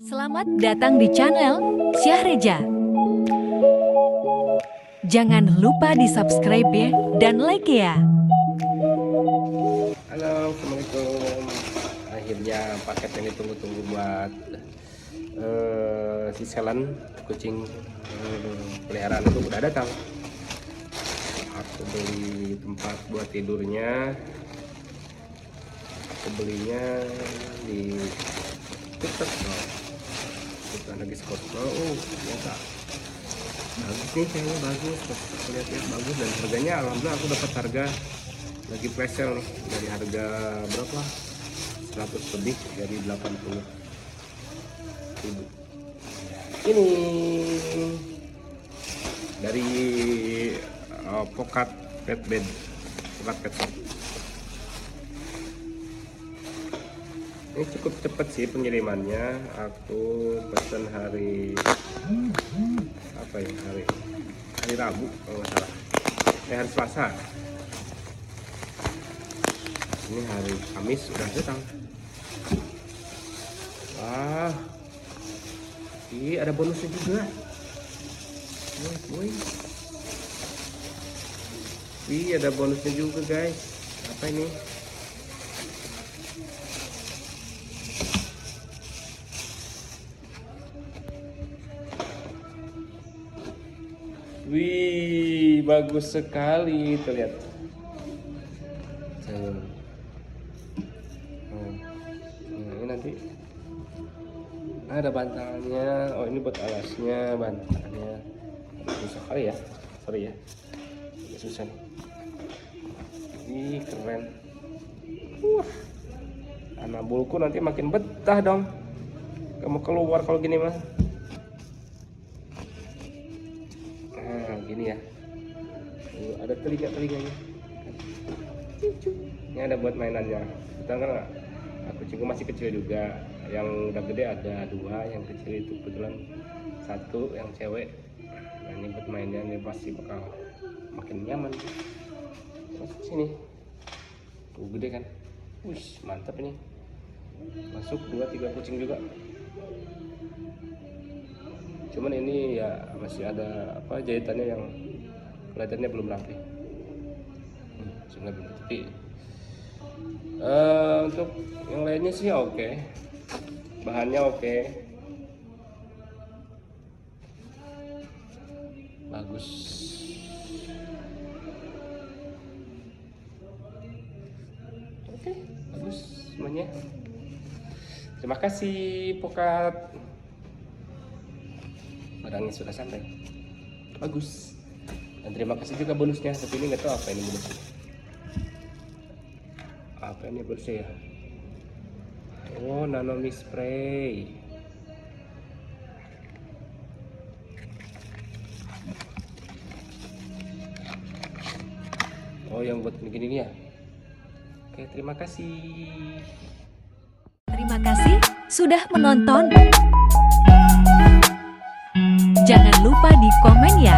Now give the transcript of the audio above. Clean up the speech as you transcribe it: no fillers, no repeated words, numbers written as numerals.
Selamat datang di channel Syahreja. Jangan lupa di subscribe ya dan like ya. Halo, assalamualaikum. Akhirnya paket yang ditunggu-tunggu buat si Selan kucing peliharaan itu udah datang. Aku beli tempat buat tidurnya. Aku belinya di TikTok. Bukan lagi Skotno. Ternyata bagus nih, kayaknya bagus. Aku lihat bagus dan harganya alhamdulillah aku dapat harga lagi flash sale nih, dari harga berapa 100 lebih dari 80.000. Ini dari Pokat Pet Bed, Pokat Pet Shop. Ini cukup cepet sih pengirimannya. Aku pesan hari apa ya, hari Rabu kalau nggak salah, hari Selasa. Ini hari Kamis sudah datang. Wah, ini ada bonusnya juga. Woi. Wih, ada bonusnya juga guys. Apa ini? Wih, bagus sekali terlihat. Ini nanti ada bantalnya. Oh, ini buat alasnya, bantalnya. Susah kali ya, sorry ya, agak susah nih. Ini keren. Anabulku nanti makin betah dong. Kamu keluar kalau gini mah. Nah, gini ya. Ada telinganya. Ini ada buat mainannya. Kita kan kucingku masih kecil juga. Yang udah gede ada 2, yang kecil itu kebetulan 1 yang cewek. Nah, ini buat mainnya, ini pasti bakal makin nyaman. Masuk sini. Tuh gede kan. Wih, mantap ini. Masuk 2-3 kucing juga. Cuman ini ya masih ada apa, jahitannya yang kelihatannya belum rapi. Tapi untuk yang lainnya sih oke. Bahannya oke. Bagus. Oke, bagus semuanya. Terima kasih Pokat. Barangnya sudah sampai. Bagus. Dan terima kasih juga bonusnya. Tapi ini nggak tahu apa ini bonusnya. Apa ini bonusnya ya? Oh, nano mist spray. Oh, yang buat gini nih ya. Oke, terima kasih. Terima kasih sudah menonton. Jangan lupa di komen ya.